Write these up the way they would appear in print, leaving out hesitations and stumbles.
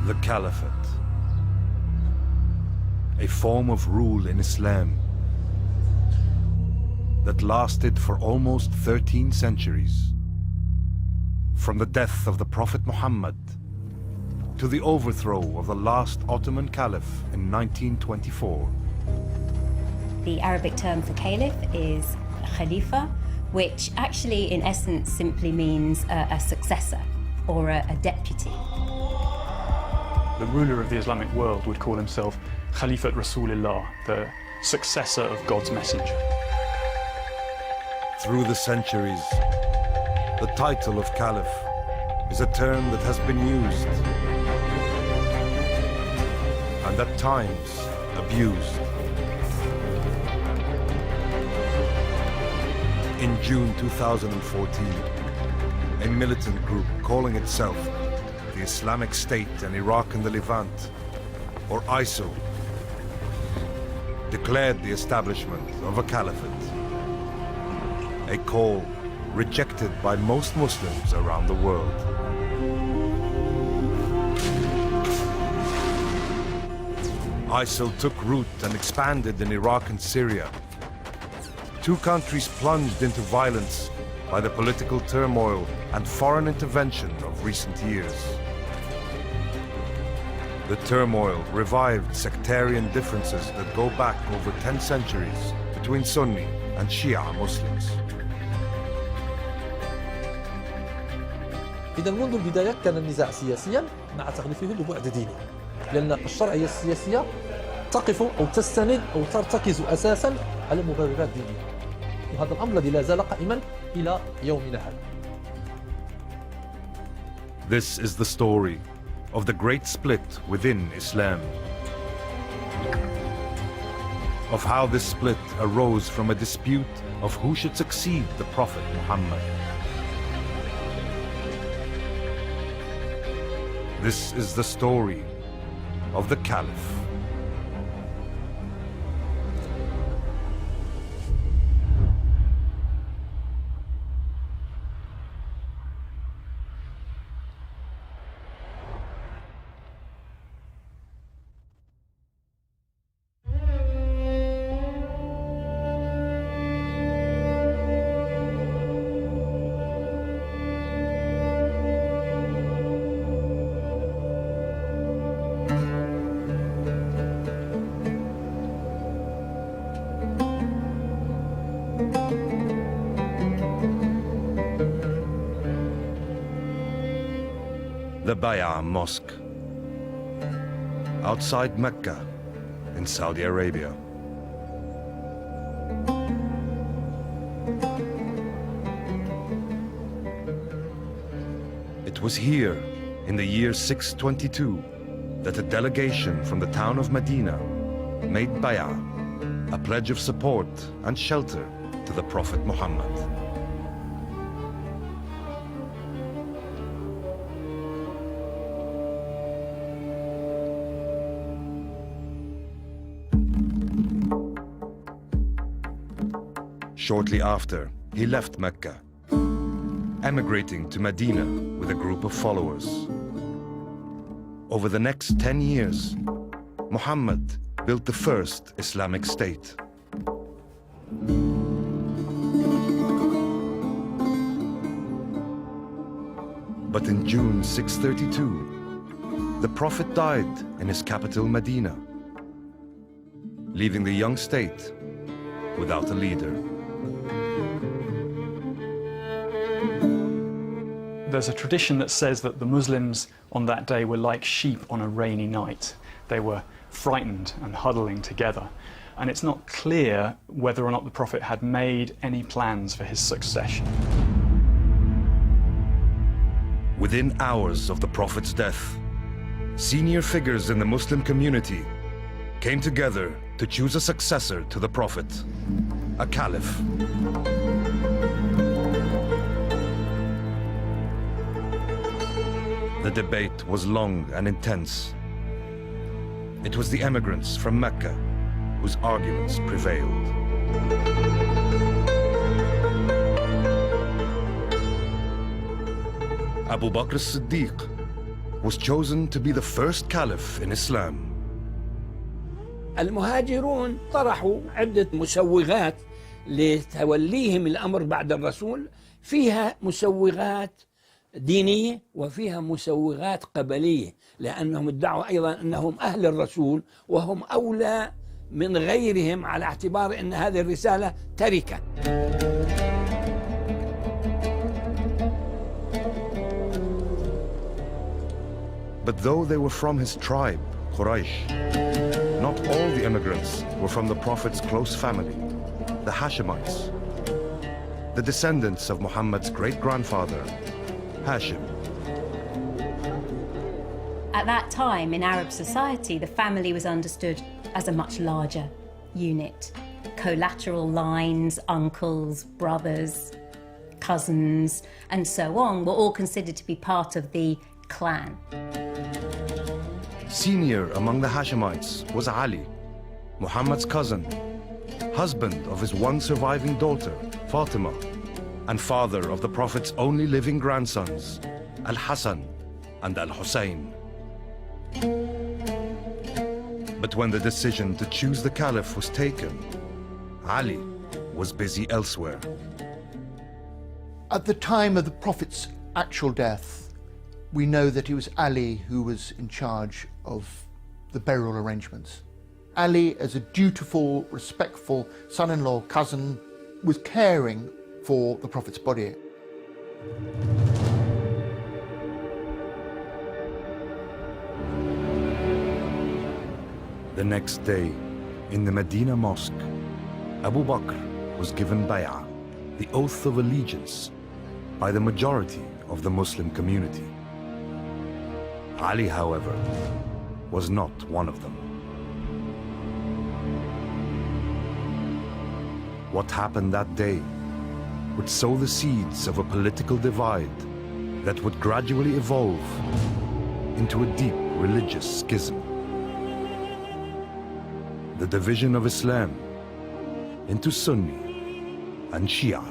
The Caliphate, a form of rule in Islam that lasted for almost 13 centuries. From the death of the Prophet Muhammad to the overthrow of the last Ottoman Caliph in 1924. The Arabic term for Caliph is Khalifa, which actually in essence simply means a successor or a deputy. The ruler of the Islamic world would call himself Khalifat Rasulillah, the successor of God's messenger. Through the centuries, the title of Caliph is a term that has been used and at times abused. In June 2014, a militant group calling itself the Islamic State in Iraq and the Levant, or ISIL, declared the establishment of a caliphate, a call rejected by most Muslims around the world. ISIL took root and expanded in Iraq and Syria. Two countries plunged into violence by the political turmoil and foreign intervention of recent years. The turmoil revived sectarian differences that go back over 10 centuries between Sunni and Shia Muslims. إذا منذ البداية كان النزاع سياسيا مع تغليفه لبعد ديني، لأن الشرعية السياسية تقف أو تستند أو ترتكز أساسا على مبررات دينية، وهذا الأمر الذي لا زال قائما إلى يومنا هذا. This is the story of the great split within Islam, of how this split arose from a dispute of who should succeed the Prophet Muhammad. This is the story of the Caliph. The Bay'a Mosque, outside Mecca in Saudi Arabia. It was here, in the year 622, that a delegation from the town of Medina made Bay'a, a pledge of support and shelter to the Prophet Muhammad. Shortly after, he left Mecca, emigrating to Medina with a group of followers. Over the next 10 years, Muhammad built the first Islamic state. But in June 632, the Prophet died in his capital Medina, leaving the young state without a leader. There's a tradition that says that the Muslims on that day were like sheep on a rainy night. They were frightened and huddling together. And it's not clear whether or not the Prophet had made any plans for his succession. Within hours of the Prophet's death, senior figures in the Muslim community came together to choose a successor to the Prophet, a Caliph. The debate was long and intense. It was the emigrants from Mecca whose arguments prevailed. Abu Bakr as-Siddiq was chosen to be the first caliph in Islam. المهاجرون طرحوا عدة مسوغات لتوليهم الأمر بعد الرسول، فيها مسوغات دينية وفيها مسوغات قبلية، لأنهم ادعوا أيضا أنهم أهل الرسول وهم أولى من غيرهم على اعتبار أن هذه الرسالة تركة. But though they were from his tribe, Quraysh, not all the immigrants were from the Prophet's close family, the Hashemites, the descendants of Muhammad's great-grandfather, Hashim. At that time in Arab society, the family was understood as a much larger unit. Collateral lines, uncles, brothers, cousins, and so on were all considered to be part of the clan. Senior among the Hashemites was Ali, Muhammad's cousin, husband of his one surviving daughter, Fatima, and father of the Prophet's only living grandsons, Al-Hassan and Al-Hussein. But when the decision to choose the Caliph was taken, Ali was busy elsewhere. At the time of the Prophet's actual death, we know that it was Ali who was in charge of the burial arrangements. Ali, as a dutiful, respectful son-in-law, cousin, was caring for the Prophet's body. The next day, in the Medina Mosque, Abu Bakr was given bay'ah, the oath of allegiance, by the majority of the Muslim community. Ali, however, was not one of them. What happened that day would sow the seeds of a political divide that would gradually evolve into a deep religious schism. The division of Islam into Sunni and Shia.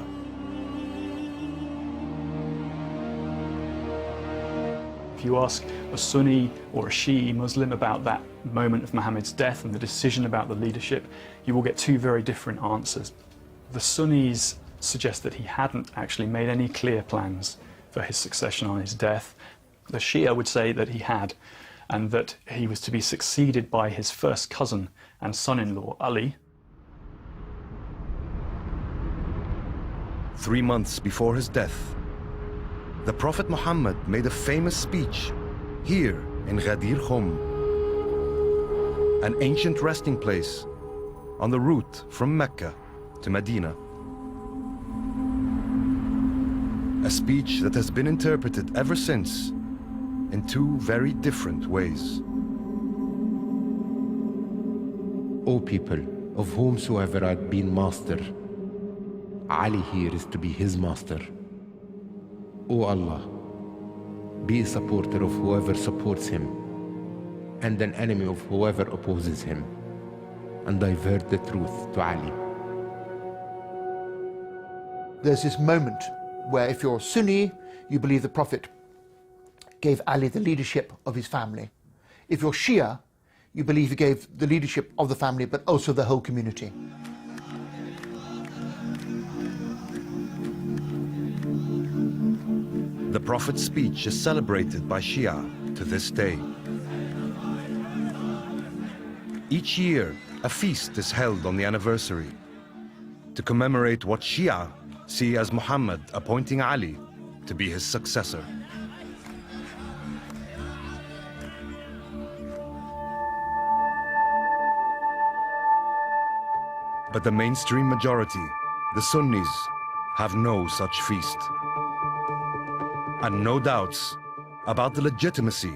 If you ask a Sunni or a Shi'i Muslim about that moment of Muhammad's death and the decision about the leadership, you will get two very different answers. The Sunnis suggest that he hadn't actually made any clear plans for his succession on his death. The Shia would say that he had, and that he was to be succeeded by his first cousin and son-in-law, Ali. 3 months before his death, the Prophet Muhammad made a famous speech here in Ghadir Khum, an ancient resting place on the route from Mecca to Medina. A speech that has been interpreted ever since in two very different ways. O people, of whomsoever I've been master, Ali here is to be his master. O Allah, be a supporter of whoever supports him, and an enemy of whoever opposes him, and divert the truth to Ali. There's this moment where if you're Sunni, you believe the Prophet gave Ali the leadership of his family. If you're Shia, you believe he gave the leadership of the family, but also the whole community. The Prophet's speech is celebrated by Shia to this day. Each year, a feast is held on the anniversary to commemorate what Shia see as Muhammad appointing Ali to be his successor. But the mainstream majority, the Sunnis, have no such feast, and no doubts about the legitimacy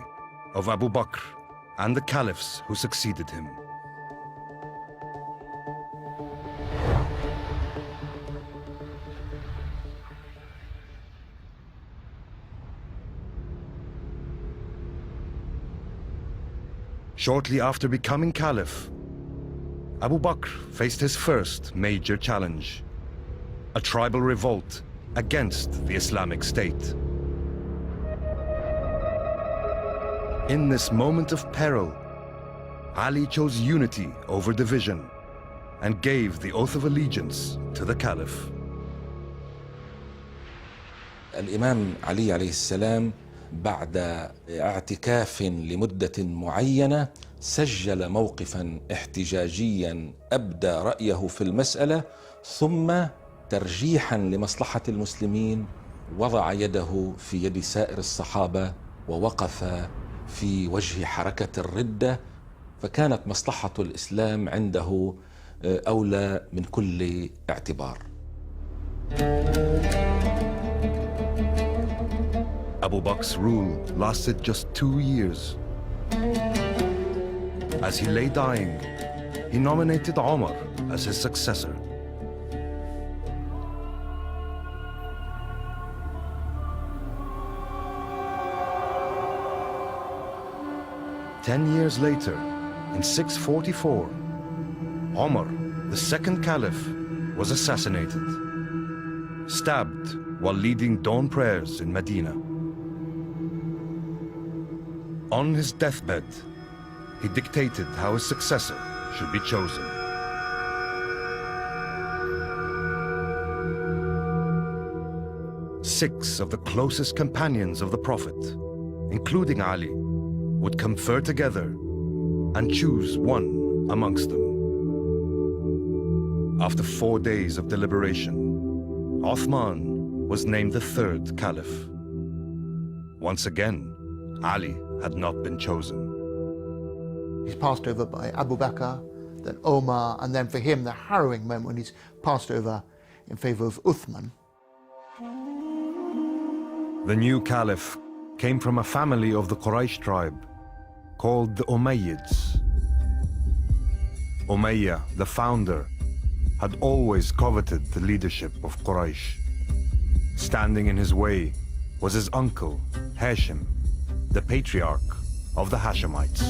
of Abu Bakr and the caliphs who succeeded him. Shortly after becoming caliph, Abu Bakr faced his first major challenge, a tribal revolt against the Islamic State. In this moment of peril, Ali chose unity over division and gave the oath of allegiance to the Caliph. الإمام علي عليه السلام بعد اعتكاف لمدة معينة سجل موقفا احتجاجيا أبدى رأيه في المسألة، ثم ترجيحا لمصلحة المسلمين وضع يده في يد سائر الصحابة ووقف في وجه حركة الردة، فكانت مصلحة الإسلام عنده أولى من كل اعتبار. Abu Bakr's rule lasted just 2 years. As he lay dying, he nominated Omar as his successor. Ten years later, in 644, Omar, the second Caliph, was assassinated, stabbed while leading dawn prayers in Medina. On his deathbed, he dictated how his successor should be chosen. Six of the closest companions of the Prophet, including Ali, would confer together and choose one amongst them. After 4 days of deliberation, Uthman was named the third Caliph. Once again, Ali had not been chosen. He's passed over by Abu Bakr, then Omar, and then for him the harrowing moment when he's passed over in favor of Uthman. The new Caliph came from a family of the Quraysh tribe called the Umayyads. Umayyah, the founder, had always coveted the leadership of Quraysh. Standing in his way was his uncle, Hashim, the patriarch of the Hashemites.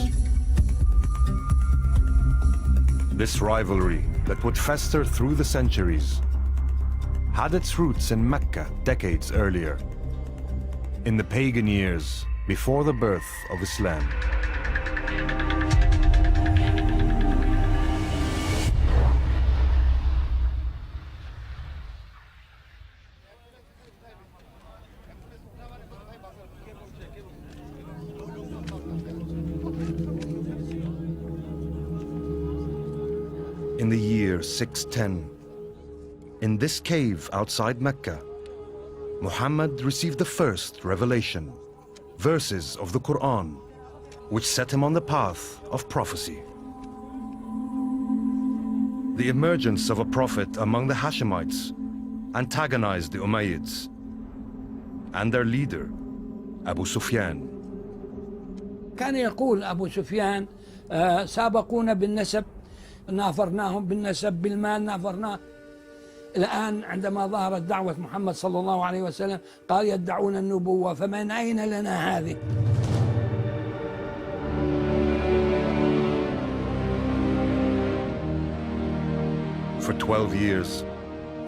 This rivalry that would fester through the centuries had its roots in Mecca decades earlier, in the pagan years before the birth of Islam. In the year 610, in this cave outside Mecca, Muhammad received the first revelation, verses of the Quran, which set him on the path of prophecy. The emergence of a prophet among the Hashemites antagonized the Umayyads and their leader, Abu Sufyan. كان يقول أبو سفيان سابقونا بالنسب نافرناهم بالنسب بالمال نافرناه. الآن عندما ظهرت دعوة محمد صلى الله عليه وسلم قال يدعون النبوة، فمن أين لنا هذه؟ For 12 years,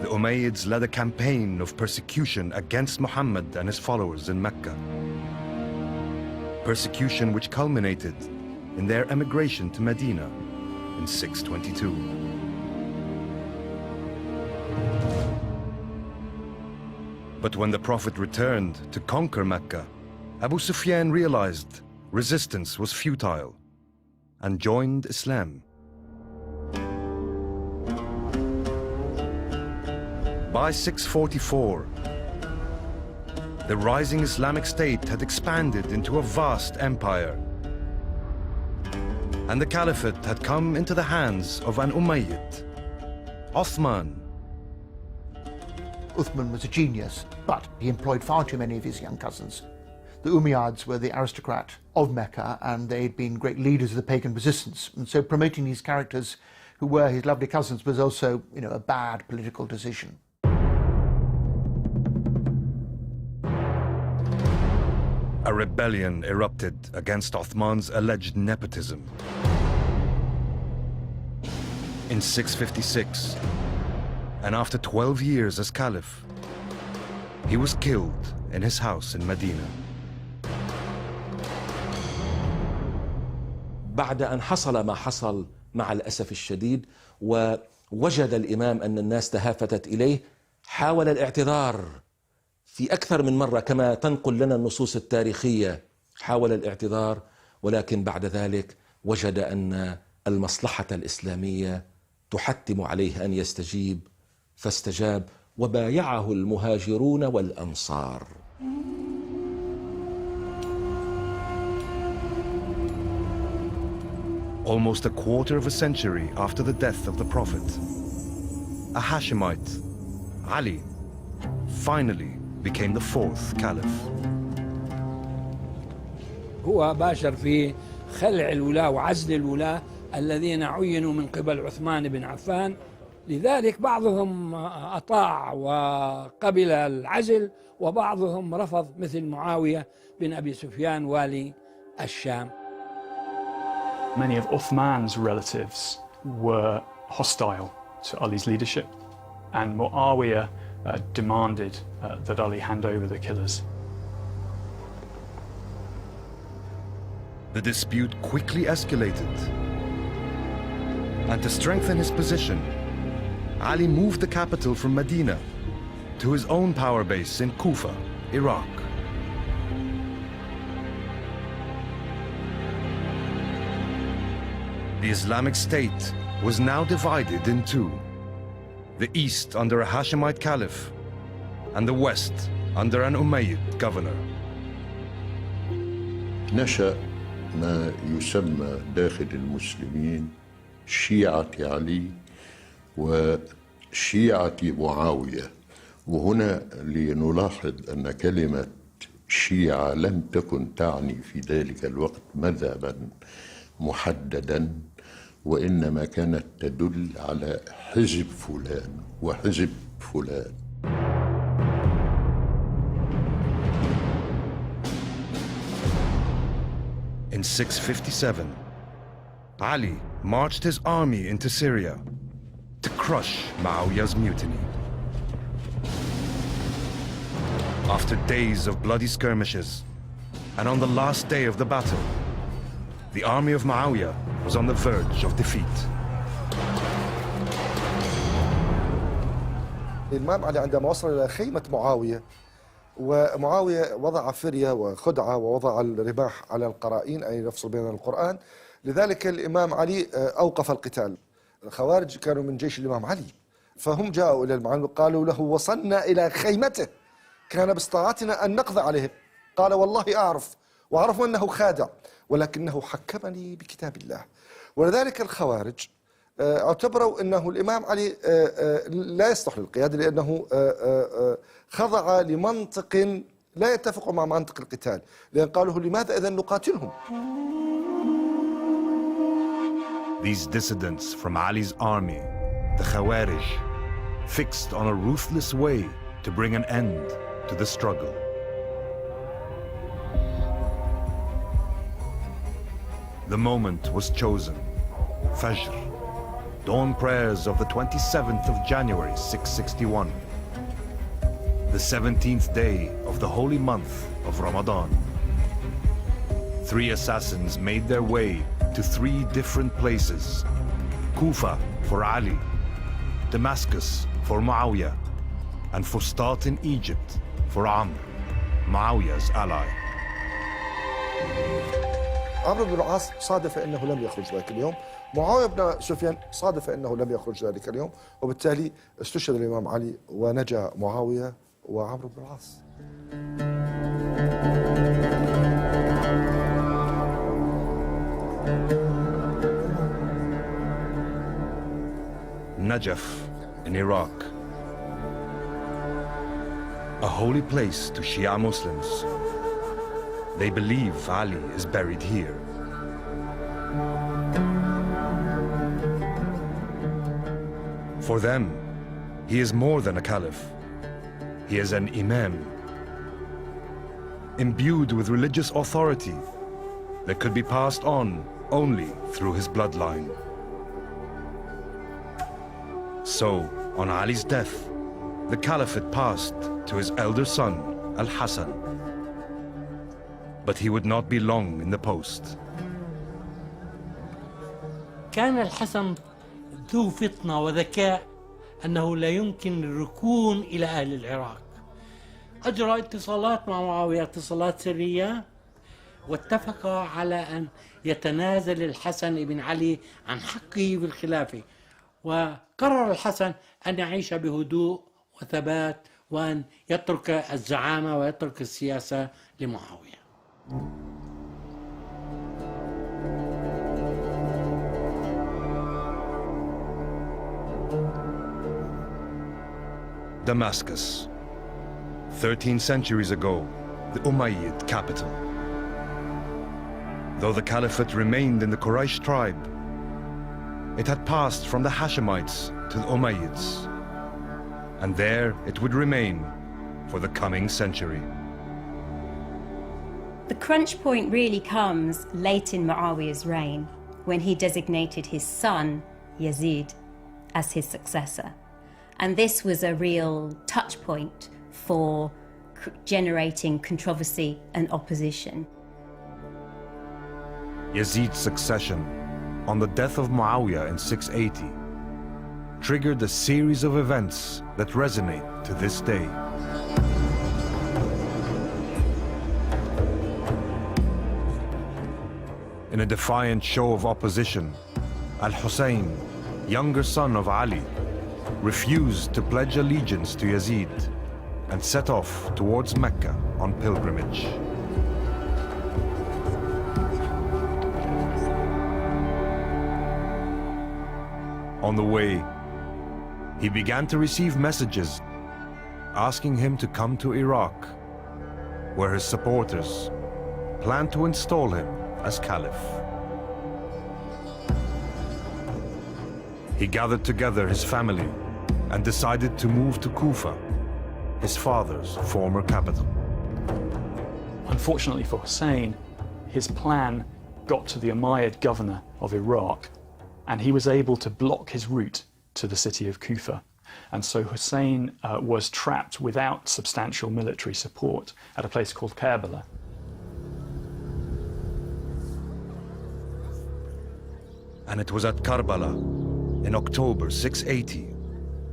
the Umayyads led a campaign of persecution against Muhammad and his followers in Mecca. Persecution which culminated in their emigration to Medina in 622. But when the Prophet returned to conquer Mecca, Abu Sufyan realized resistance was futile and joined Islam. By 644, the rising Islamic State had expanded into a vast empire, and the Caliphate had come into the hands of an Umayyad, Uthman. Uthman was a genius, but he employed far too many of his young cousins. The Umayyads were the aristocrat of Mecca, and they'd been great leaders of the pagan resistance. And so promoting these characters who were his lovely cousins was also, a bad political decision. A rebellion erupted against Uthman's alleged nepotism. In 656, and after 12 years as Caliph, he was killed in his house in Medina. بعد أن حصل ما حصل مع الأسف الشديد ووجد الإمام أن الناس تهافتت إليه، حاول الاعتذار في أكثر من مرة كما تنقل لنا النصوص التاريخية، حاول الاعتذار، ولكن بعد ذلك وجد أن المصلحة الإسلامية تحتم عليه أن يستجيب، فاستجاب وبايعه المهاجرون والأنصار. Almost a quarter of a century after the death of the Prophet, a Hashemite, Ali, finally became the fourth Caliph. هو باشر في خلع الولاة وعزل الولاة الذين عينوا من قبل عثمان بن عفان، لذلك بعضهم أطاع وقبل العزل وبعضهم رفض، مثل معاوية بن أبي سفيان والي الشام. Many of Uthman's relatives were hostile to Ali's leadership, and Muawiyah demanded that Ali hand over the killers. The dispute quickly escalated, and to strengthen his position, Ali moved the capital from Medina to his own power base in Kufa, Iraq. The Islamic State was now divided in two: the east under a Hashemite Caliph, and the west under an Umayyad governor. نشأ ما يسمى داخل المسلمين شيعة علي وشيعة معاوية، وهنا لنلاحظ أن كلمة شيعة لم تكن تعني في ذلك الوقت مذهبا محددا، وإنما كانت تدل على حزب فلان وحزب فلان. In 657, Ali marched his army into Syria to crush Muawiyah's mutiny. After days of bloody skirmishes, and on the last day of the battle, the army of Muawiyah was on the verge of defeat. الإمام علي عندما وصل إلى خيمة معاوية، ومعاوية وضع فرية وخدعة ووضع الرماح على القرائين، أي يفصل بين القرآن، لذلك الإمام علي أوقف القتال. الخوارج كانوا من جيش الإمام علي، فهم جاءوا إلى المعلم وقالوا له: وصلنا إلى خيمته، كان باستطاعتنا أن نقضي عليه. قال: والله أعرف، وأعرف أنه خادع، ولكنه حكمني بكتاب الله. ولذلك الخوارج اعتبروا أنه الإمام علي لا يصلح للقيادة، لأنه خضع لمنطق لا يتفق مع منطق القتال، لأن قالوا: لماذا إذن نقاتلهم؟ These dissidents from Ali's army, the Khawarij, fixed on a ruthless way to bring an end to the struggle. The moment was chosen. Fajr, dawn prayers of the 27th of January, 661. The 17th day of the holy month of Ramadan. 3 assassins made their way to 3 different places: Kufa for Ali, Damascus for Muawiyah, and Fustat in Egypt for Amr, Muawiyah's ally. عمرو بن العاص صادف أنه لم يخرج ذلك اليوم، معاوية بن سفيان صادف أنه لم يخرج ذلك اليوم، وبالتالي استشهد الإمام علي ونجا معاوية وعمرو بن العاص. Najaf in Iraq, a holy place to Shia Muslims. They believe Ali is buried here. For them, he is more than a caliph. He is an imam, imbued with religious authority that could be passed on only through his bloodline. So, on Ali's death, the caliphate passed to his elder son, Al-Hassan. But he would not be long in the post. كان الحسن ذو فطنة وذكاء أنه لا يمكن الركون إلى أهل العراق. أجرى اتصالات مع معاوية، اتصالات سرية، واتفق على أن يتنازل الحسن بن علي عن حقه بالخلافة، وقرر الحسن أن يعيش بهدوء وثبات وأن يترك الزعامة ويترك السياسة لمعاوية. Damascus, 13 centuries ago, the Umayyad capital. Though the caliphate remained in the Quraysh tribe, it had passed from the Hashemites to the Umayyads, and there it would remain for the coming century. The crunch point really comes late in Muawiyah's reign, when he designated his son, Yazid, as his successor. And this was a real touch point for generating controversy and opposition. Yazid's succession on the death of Muawiyah in 680 triggered a series of events that resonate to this day. In a defiant show of opposition, Al-Hussein, younger son of Ali, refused to pledge allegiance to Yazid and set off towards Mecca on pilgrimage. On the way, he began to receive messages asking him to come to Iraq, where his supporters planned to install him as Caliph. He gathered together his family and decided to move to Kufa, his father's former capital. Unfortunately for Hussein, his plan got to the Umayyad governor of Iraq, and he was able to block his route to the city of Kufa. And so Hussein was trapped without substantial military support at a place called Karbala. And it was at Karbala, in October 680,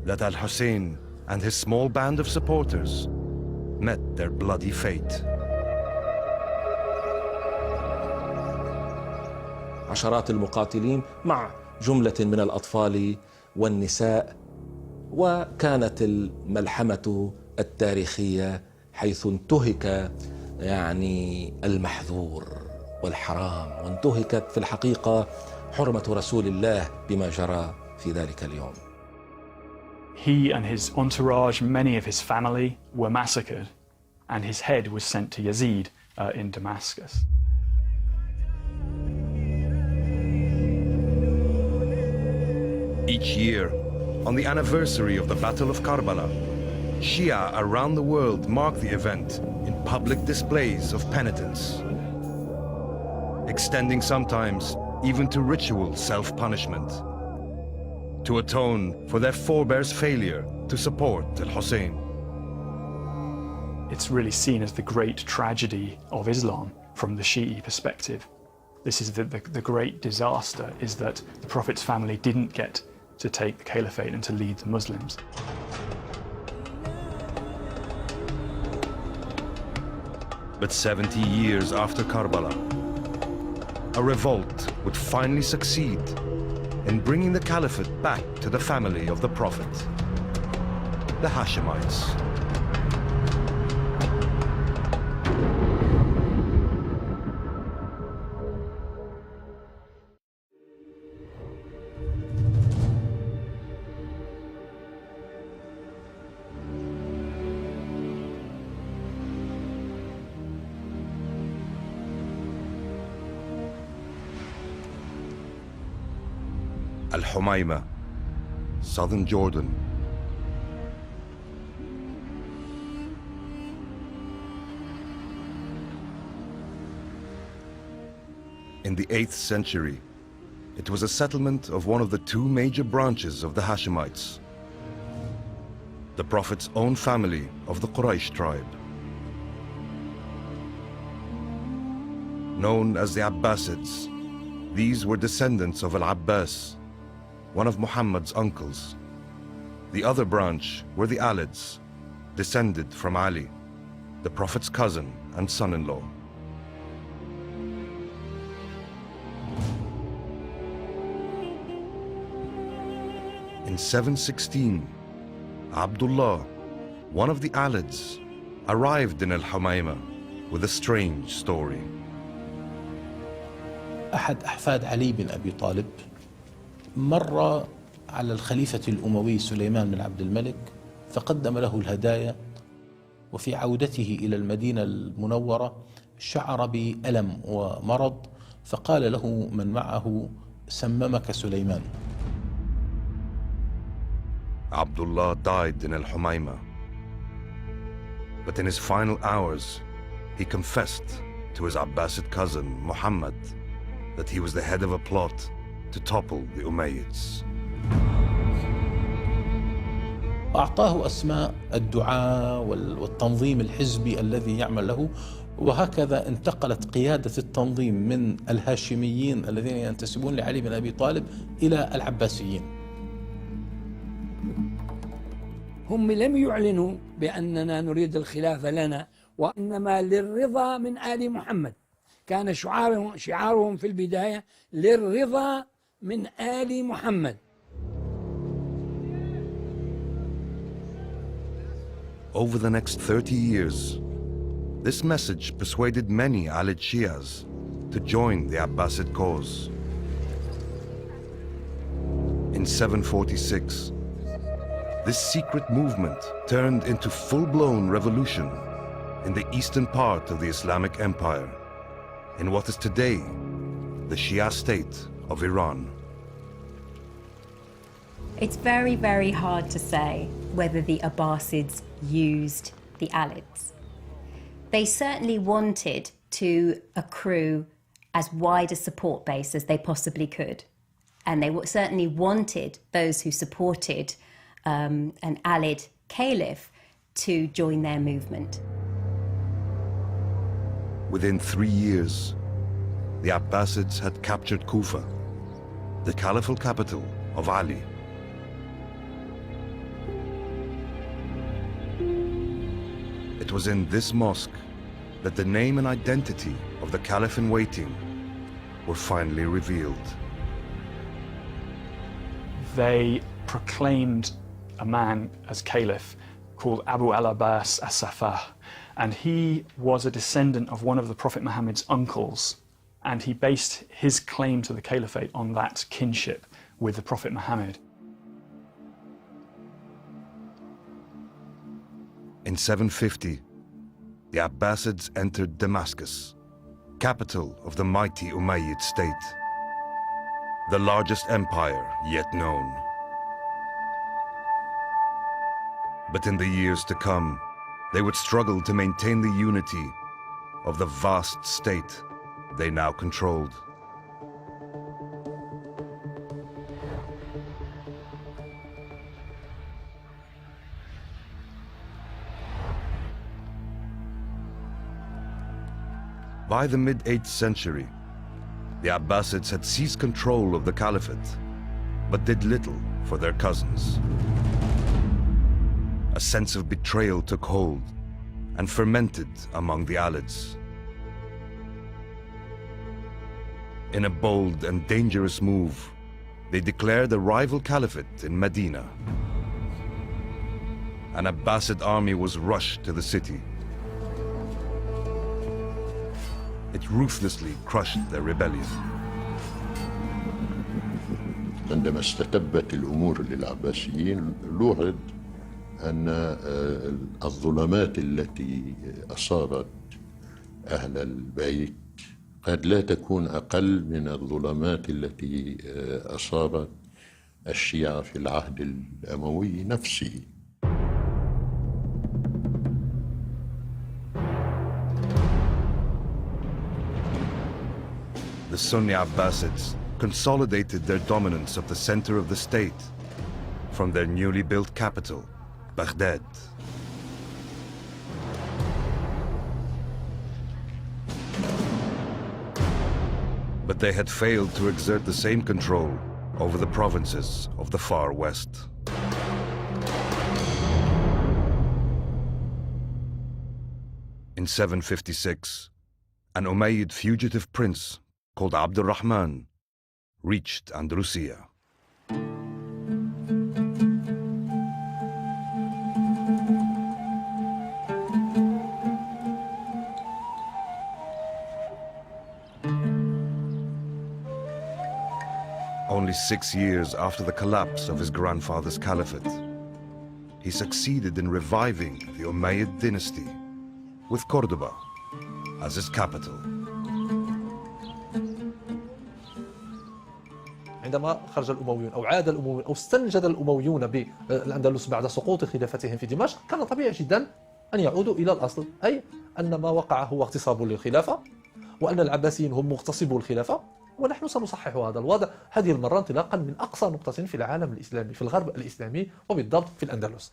that Al-Hussein and his small band of supporters met their bloody fate. عشرات المقاتلين مع جملة من الأطفال والنساء، وكانت الملحمة التاريخية حيث انتهك المحظور والحرام، وانتهكت في الحقيقة حرمة رسول الله بما جرى في ذلك اليوم. He and his entourage, many of his family, were massacred, and his head was sent to Yazid in Damascus. Each year, on the anniversary of the Battle of Karbala, Shia around the world mark the event in public displays of penitence, extending sometimes even to ritual self-punishment, to atone for their forebears' failure to support Al-Hussein. It's really seen as the great tragedy of Islam from the Shi'i perspective. This is the great disaster, is that the Prophet's family didn't get to take the caliphate and to lead the Muslims. But 70 years after Karbala, a revolt would finally succeed in bringing the caliphate back to the family of the Prophet, the Hashemites. Al-Humayma, southern Jordan. In the 8th century, it was a settlement of one of the two major branches of the Hashemites, the Prophet's own family of the Quraysh tribe. Known as the Abbasids, These were descendants of Al-Abbas, one of Muhammad's uncles. The other branch were the Alids, descended from Ali, the Prophet's cousin and son-in-law. In 716, Abdullah, one of the Alids, arrived in Al-Humayma with a strange story. أحد أحفاد علي بن أبي طالب مر على الخليفة الأموي سليمان بن عبد الملك فقدم له الهدايا، وفي عودته إلى المدينة المنورة شعر بألم ومرض، فقال له من معه سممك سليمان. Abdullah died in Al-Humayma. But in his final hours, he confessed to his Abbasid cousin, Muhammad, that he was the head of a plot to topple the Umayyads. أعطاه أسماء الدعاة والتنظيم الحزبي الذي يعمل له، وهكذا انتقلت قيادة التنظيم من الهاشميين الذين ينتسبون لعلي بن أبي طالب إلى العباسيين. هم لم يعلنوا بأننا نريد الخلافة لنا، وإنما للرضا من آل محمد. كان شعارهم في البداية للرضا من آل محمد. Over the next 30 years, this message persuaded many Alid Shias to join the Abbasid cause. In 746, this secret movement turned into full-blown revolution in the eastern part of the Islamic Empire, in what is today the Shia state of Iran. It's very, very hard to say whether the Abbasids used the Alids. They certainly wanted to accrue as wide a support base as they possibly could. And they certainly wanted those who supported an Alid Caliph to join their movement. Within 3 years, the Abbasids had captured Kufa, the caliphal capital of Ali. It was in this mosque that the name and identity of the Caliph-in-waiting were finally revealed. They proclaimed a man as Caliph called Abu al-Abbas as-Safah, and he was a descendant of one of the Prophet Muhammad's uncles, and he based his claim to the caliphate on that kinship with the Prophet Muhammad. In 750, the Abbasids entered Damascus, capital of the mighty Umayyad state, the largest empire yet known. But in the years to come, they would struggle to maintain the unity of the vast state they now controlled. By the mid-8th century, the Abbasids had seized control of the caliphate, but did little for their cousins. A sense of betrayal took hold and fermented among the Alids. In a bold and dangerous move, they declared a rival caliphate in Medina. An Abbasid army was rushed to the city. It ruthlessly crushed their rebellion. عندما استتبت الأمور للعباسيين لوعد أن الظلمات التي أصابت أهل البيت قد لا تكون أقل من الظلمات التي أصابت الشيعة في العهد الأموي نفسه. The Sunni Abbasids consolidated their dominance of the center of the state from their newly built capital, Baghdad. But they had failed to exert the same control over the provinces of the far west. In 756, an Umayyad fugitive prince called Abd al-Rahman reached Andalusia. Only 6 years after the collapse of his grandfather's caliphate, he succeeded in reviving the Umayyad dynasty with Cordoba as his capital. عندما خرج الأمويون أو عاد الأمويون أو استنجد الأمويون بالأندلس بعد سقوط خلافتهم في دمشق، كان طبيعي جدا أن يعودوا إلى الأصل، أي أن ما وقع هو اغتصاب للخلافة، وأن العباسيين هم مغتصبو الخلافة، ونحن سنصحح هذا الوضع هذه المرة انطلاقا من أقصى نقطة في العالم الإسلامي، في الغرب الإسلامي وبالضبط في الأندلس.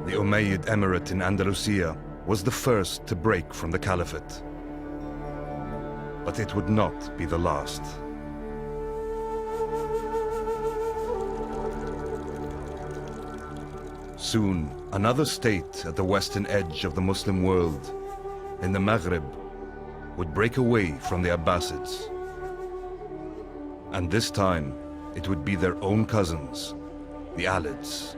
The Umayyad Emirate in Andalusia was the first to break from the caliphate. But it would not be the last. Soon, another state at the western edge of the Muslim world, in the Maghreb, would break away from the Abbasids. And this time, it would be their own cousins, the Alids.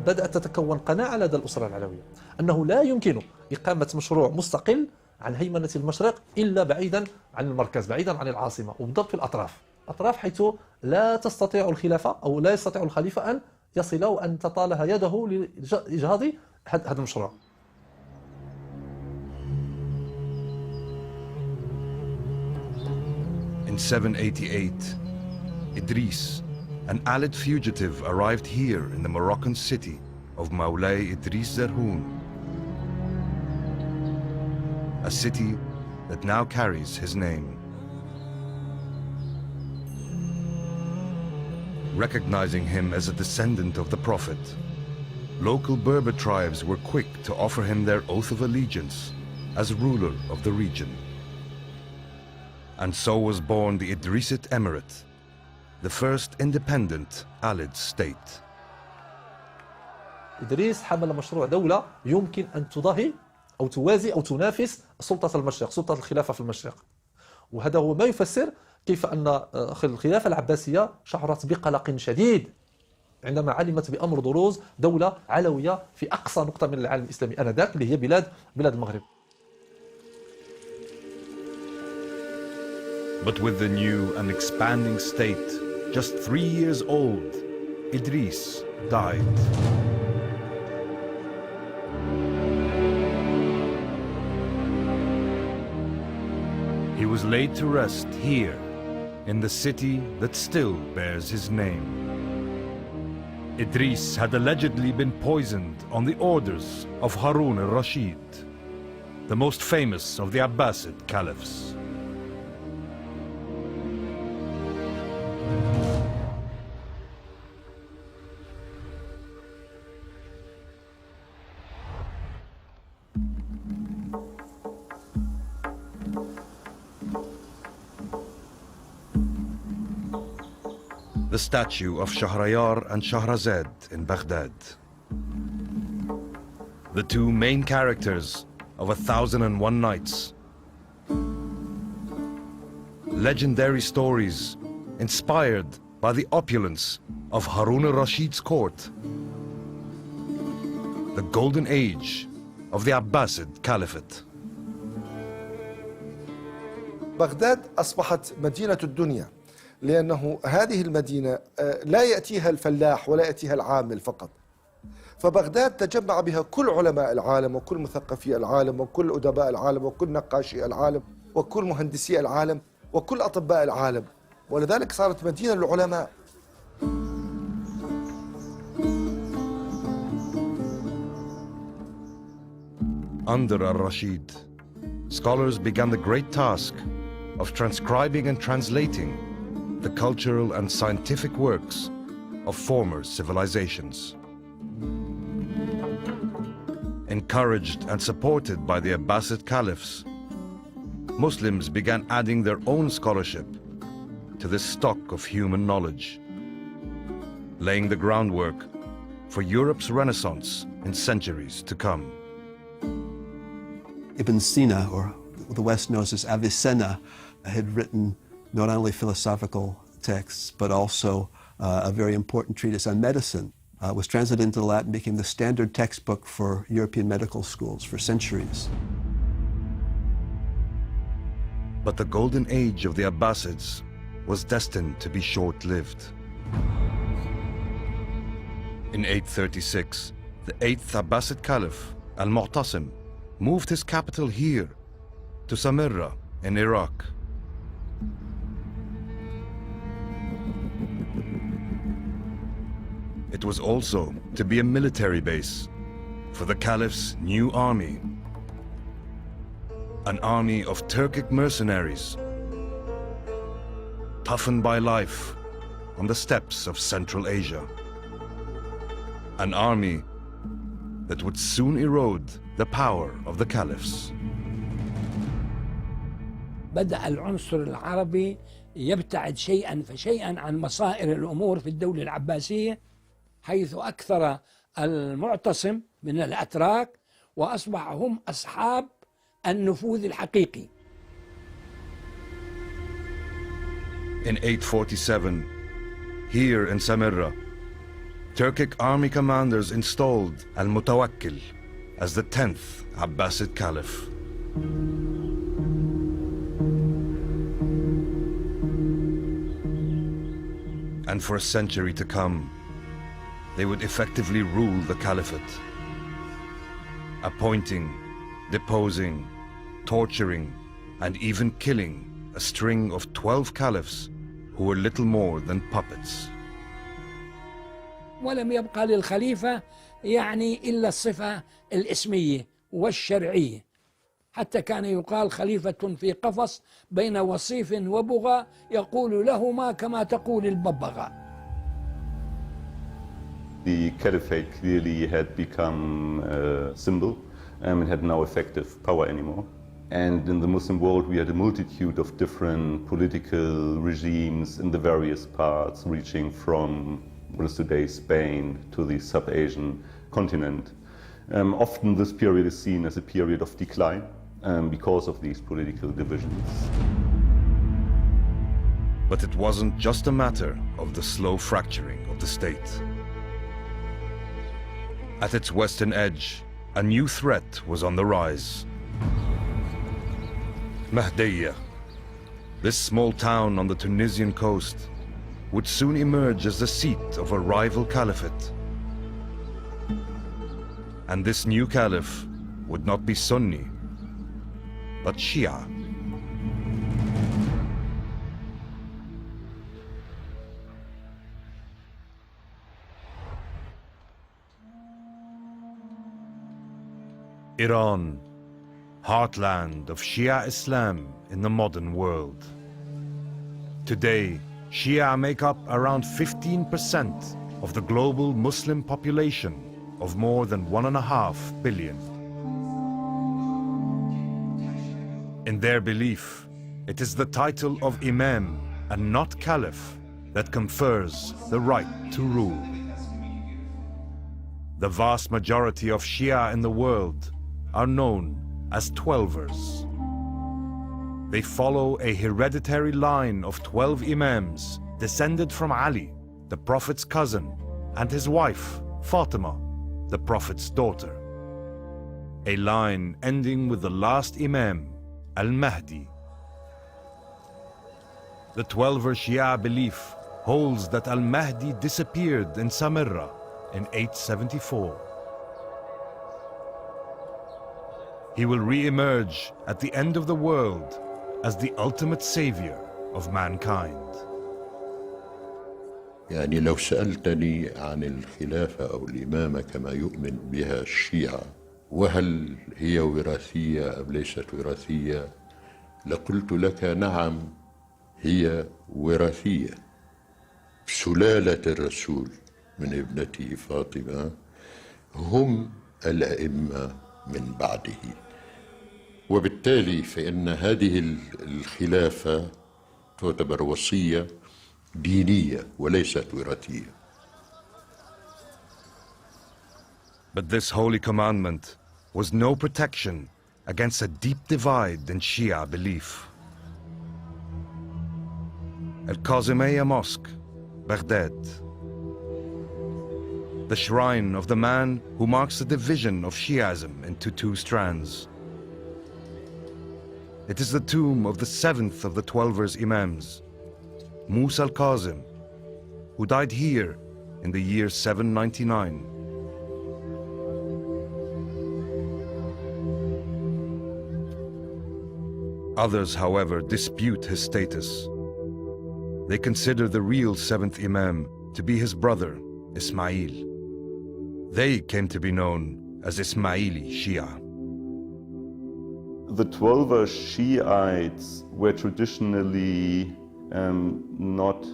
بدأت تتكون قناعة لدى الأسرة العلوية أنه لا يمكن إقامة مشروع مستقل عن هيمنة المشرق إلا بعيدا عن المركز، بعيدا عن العاصمة، وبالضبط في الأطراف حيث لا تستطيع الخلافة أو لا يستطيع الخليفة أن يصل وأن تطالها يده لإجهاض هذا المشروع. In 788, Idris, an Alid fugitive, arrived here in the Moroccan city of Moulay Idris Zerhoun, a city that now carries his name. Recognizing him as a descendant of the Prophet, local Berber tribes were quick to offer him their oath of allegiance as ruler of the region. And so was born the Idrisid Emirate, the first independent Alid state. إدريس حمل مشروع دولة يمكن أن تضاهي أو توازي أو تنافس سلطة المشرق، سلطة الخلافة في المشرق. وهذا هو ما يفسر كيف أن الخلافة العباسية شعرت بقلق شديد عندما علمت بأمر بروز دولة علوية في أقصى نقطة من العالم الإسلامي آنذاك اللي هي بلاد المغرب. But with the new and expanding state, just 3 years old, Idris died. He was laid to rest here, in the city that still bears his name. Idris had allegedly been poisoned on the orders of Harun al-Rashid, the most famous of the Abbasid caliphs. The statue of Shahrayar and Shahrazad in Baghdad. The two main characters of 1001 Nights. Legendary stories inspired by the opulence of Harun al-Rashid's court. The golden age of the Abbasid Caliphate. بغداد أصبحت مدينة الدنيا، لأنه هذه المدينة لا يأتيها الفلاح ولا يأتيها العامل فقط، فبغداد تجمع بها كل علماء العالم وكل مثقفي العالم وكل أدباء العالم وكل نقاشي العالم وكل مهندسي العالم وكل أطباء العالم، ولذلك صارت مدينة للعلماء. Under al-Rashid, scholars began the great task of transcribing and translating the cultural and scientific works of former civilizations. Encouraged and supported by the Abbasid caliphs, Muslims began adding their own scholarship to this stock of human knowledge, laying the groundwork for Europe's Renaissance in centuries to come. Ibn Sina, or the West knows as Avicenna, had written not only philosophical texts, but also a very important treatise on medicine. Was translated into Latin, became the standard textbook for European medical schools for centuries. But the golden age of the Abbasids was destined to be short-lived. In 836, the 8th Abbasid Caliph, Al-Mu'tasim, moved his capital here, to Samarra in Iraq. It was also to be a military base for the Caliph's new army. An army of Turkic mercenaries, toughened by life on the steppes of Central Asia. An army that would soon erode the power of the Caliphs. بدأ العنصر العربي يبتعد شيئا فشيئا عن مصائر الأمور في الدولة العباسية، حيث أكثر المعتصم من الأتراك وأصبح هم أصحاب النفوذ الحقيقي. In 847, here in Samarra, Turkic army commanders installed Al-Mutawakkil as the 10th Abbasid Caliph. And for a century to come, they would effectively rule the Caliphate, appointing, deposing, torturing, and even killing a string of 12 caliphs who were little more than puppets. ولم يبقى للخليفة يعني إلا الصفة الاسمية والشرعية، حتى كان يقال خليفة في قفص بين وصيف وبغى يقول لهما كما تقول الببغاء. The caliphate clearly had become a symbol and had no effective power anymore. And in the Muslim world we had a multitude of different political regimes in the various parts, reaching from what is today Spain to the sub-Asian continent. Often this period is seen as a period of decline because of these political divisions. But it wasn't just a matter of the slow fracturing of the state. At its western edge, a new threat was on the rise. Mahdiyya, this small town on the Tunisian coast, would soon emerge as the seat of a rival caliphate. And this new caliph would not be Sunni, but Shia. Iran, heartland of Shia Islam in the modern world. Today, Shia make up around 15% of the global Muslim population of more than 1.5 billion. In their belief, it is the title of Imam and not Caliph that confers the right to rule. The vast majority of Shia in the world are known as Twelvers. They follow a hereditary line of 12 Imams descended from Ali, the Prophet's cousin, and his wife, Fatima, the Prophet's daughter. A line ending with the last Imam, Al-Mahdi. The Twelver Shia belief holds that Al-Mahdi disappeared in Samarra in 874. He will re-emerge at the end of the world as the ultimate savior of mankind. يعني لو سألتني عن الخلافة أو الإمامة كما يؤمن بها الشيعة وهل هي وراثية أم ليست وراثية، لقلت لك نعم هي وراثية. سلالة الرسول من ابنته فاطمة هم الأئمة من بعده. وبالتالي فإن هذه الخلافة تعتبر وصية دينية وليست وراثية. But this holy commandment was no protection against a deep divide in Shia belief. Al-Kazimiyya Mosque, Baghdad. The shrine of the man who marks the division of Shi'ism into two strands. It is the tomb of the seventh of the 12 Imams, Musa al-Kazim, who died here in the year 799. Others, however, dispute his status. They consider the real seventh Imam to be his brother, Ismail. They came to be known as Ismaili Shia. The 12 Shiites were traditionally not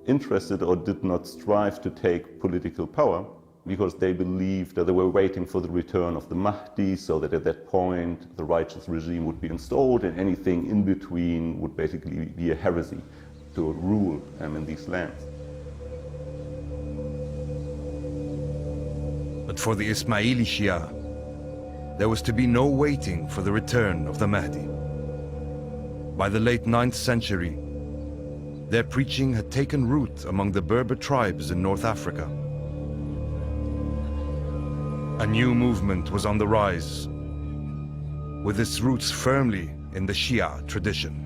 interested or did not strive to take political power because they believed that they were waiting for the return of the Mahdi, so that at that point the righteous regime would be installed and anything in between would basically be a heresy to rule in these lands. But for the Ismaili Shia, there was to be no waiting for the return of the Mahdi. By the late 9th century, their preaching had taken root among the Berber tribes in North Africa. A new movement was on the rise, with its roots firmly in the Shia tradition.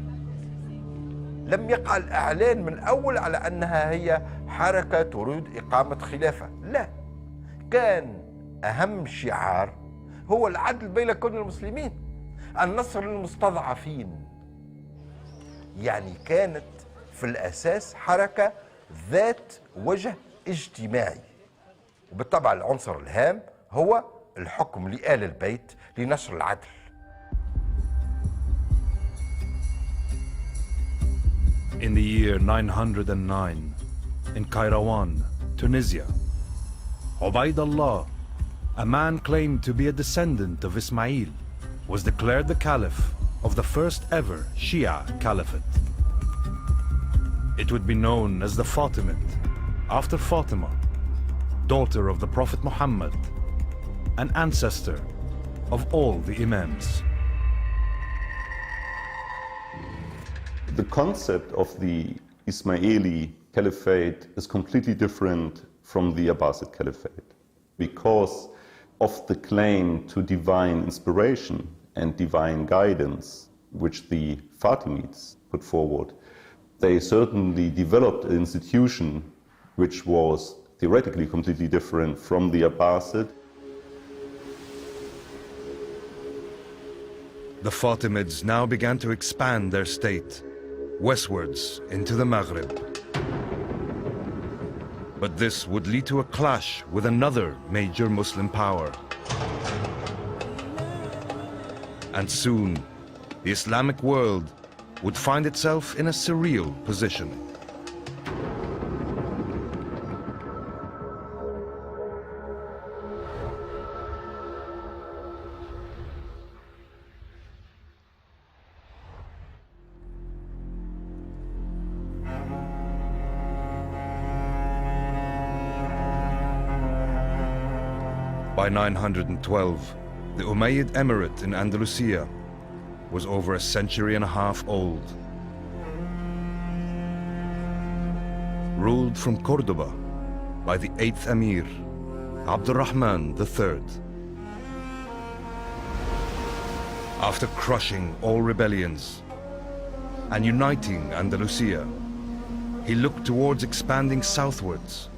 لم يقع الإعلان من أول على أنها هي حركة تريد إقامة خلافة، لا، كان أهم شعار هو العدل بين كل المسلمين، النصر للمستضعفين. يعني كانت في الأساس حركة ذات وجه اجتماعي، وبالطبع العنصر الهام هو الحكم لآل البيت لنشر العدل. In the year 909, in Kairouan, Tunisia, Ubaydullah, a man claimed to be a descendant of Ismail, was declared the Caliph of the first ever Shia Caliphate. It would be known as the Fatimid, after Fatima, daughter of the Prophet Muhammad, an ancestor of all the Imams. The concept of the Ismaili Caliphate is completely different from the Abbasid Caliphate because of the claim to divine inspiration and divine guidance which the Fatimids put forward. They certainly developed an institution which was theoretically completely different from the Abbasid. The Fatimids now began to expand their state westwards into the Maghrib. But this would lead to a clash with another major Muslim power. And soon, the Islamic world would find itself in a surreal position. By 912, the Umayyad Emirate in Andalusia was over a century and a half old. Ruled from Cordoba by the 8th Emir, Abdurrahman III. After crushing all rebellions and uniting Andalusia, he looked towards expanding southwards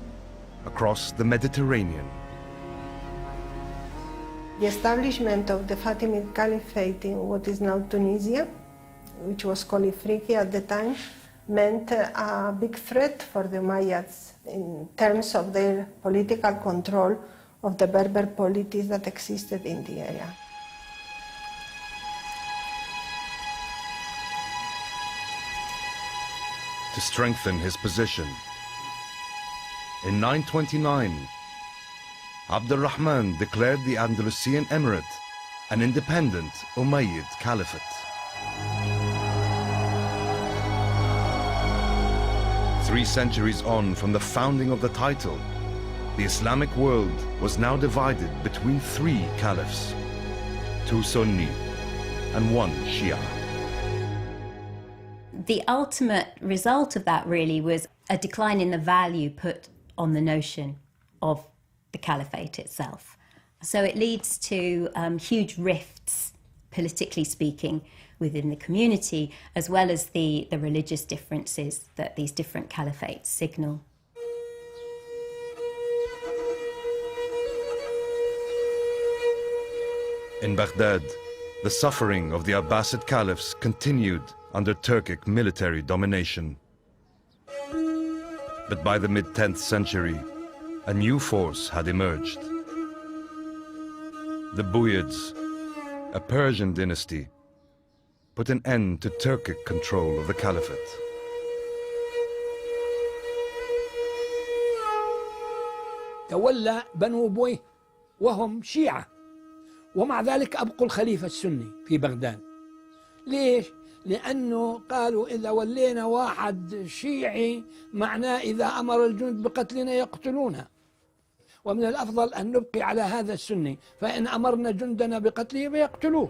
across the Mediterranean. The establishment of the Fatimid Caliphate in what is now Tunisia, which was called Ifriqiya at the time, meant a big threat for the Umayyads in terms of their political control of the Berber polities that existed in the area. To strengthen his position, in 929, Abd al-Rahman declared the Andalusian Emirate an independent Umayyad Caliphate. 3 centuries on from the founding of the title, the Islamic world was now divided between 3 caliphs, 2 Sunni and 1 Shia. The ultimate result of that really was a decline in the value put on the notion of the caliphate itself. So it leads to huge rifts, politically speaking, within the community, as well as the religious differences that these different caliphates signal. In Baghdad, the suffering of the Abbasid caliphs continued under Turkic military domination. But by the mid-10th century, a new force had emerged. The Buyids, a Persian dynasty, put an end to Turkic control of the caliphate. تولى بنو بويه وهم شيعة، ومع ذلك أبقوا الخليفة السني في بغداد. ليش؟ لأنه قالوا إذا ولينا واحد شيعي معناه إذا أمر الجند بقتلنا يقتلونه، ومن الأفضل أن نبقي على هذا السني، فإن أمرنا جندنا بقتله فيقتلوه.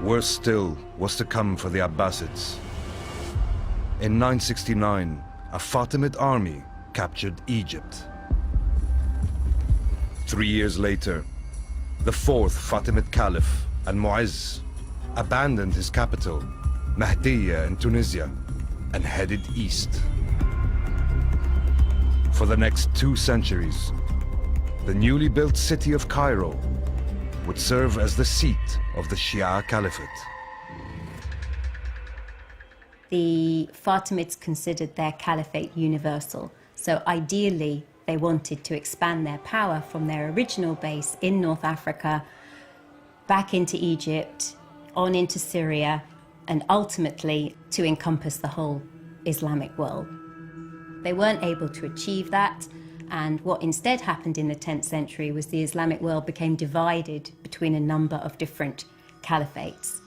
Worse still was to come for the Abbasids. In 969, a Fatimid army captured Egypt. 3 years later, the 4th Fatimid Caliph, Al-Mu'izz, abandoned his capital, Mahdiya in Tunisia, and headed east. For the next 2 centuries, the newly built city of Cairo would serve as the seat of the Shia Caliphate. The Fatimids considered their caliphate universal, so ideally they wanted to expand their power from their original base in North Africa back into Egypt, on into Syria, and ultimately to encompass the whole Islamic world. They weren't able to achieve that, and what instead happened in the 10th century was the Islamic world became divided between a number of different caliphates.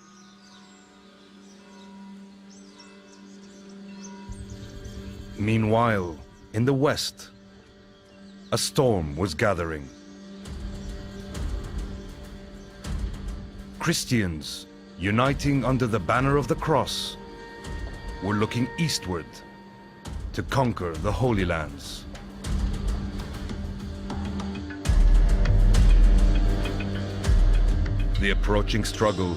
Meanwhile, in the west, a storm was gathering. Christians, uniting under the banner of the cross, were looking eastward to conquer the Holy Lands. The approaching struggle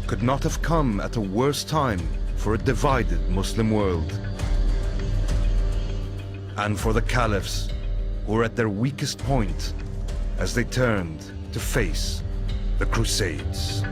could not have come at a worse time for a divided Muslim world, and for the caliphs who were at their weakest point as they turned to face the Crusades.